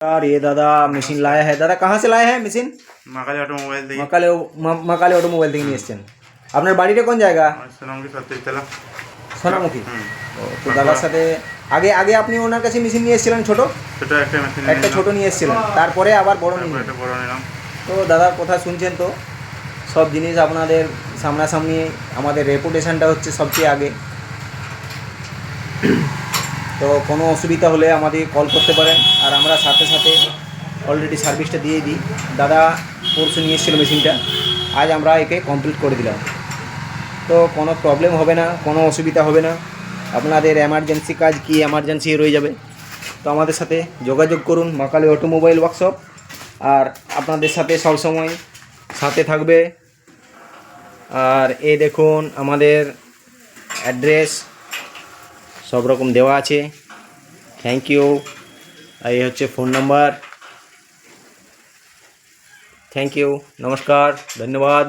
यार ये दादा मशीन लाया है। दादा कहाँ से लाया है मशीन? মাকালি অটোমোবাইল থেকে। মাকালে অটোমোবাইল থেকে নিয়ে এসছেন। আপনার বাড়িটা কোন জায়গা? সোনামুখী 37 তলা। সোনামুখী। তো দাদার সাথে আগে আগে আপনি ওনার কাছে মেশিন নিয়ে এসেছিলেন ছোট একটা মেশিন একটা ছোট নিয়ে এসেছিলেন, তারপরে আবার বড় নিয়ে একটা বড় নিলাম। তো দাদার কথা শুনছেন তো, সব জিনিস আপনাদের সামনাসামনি, আমাদের রেপুটেশনটা হচ্ছে সবচেয়ে আগে। তো কোনো অসুবিধা হলে আমাদের কল করতে পারেন, আর আমরা সাথে সাথে অলরেডি সার্ভিসটা দিয়ে দিই। দাদা পরশু নিয়ে এসেছিলো মেশিনটা, আজ আমরা একে কমপ্লিট করে দিলাম। তো কোনো প্রবলেম হবে না, কোনো অসুবিধা হবে না। আপনাদের এমার্জেন্সি কাজ কি এমার্জেন্সি রয়ে যাবে, তো আমাদের সাথে যোগাযোগ করুন মাকালি অটোমোবাইল ওয়ার্কশপ, আর আপনাদের সাথে সবসময় সাথে থাকবে। আর এই দেখুন আমাদের অ্যাড্রেস সব রকম দেওয়া আছে। Thank you. আর এই হচ্ছে ফোন নাম্বার। থ্যাংক ইউ, নমস্কার, ধন্যবাদ।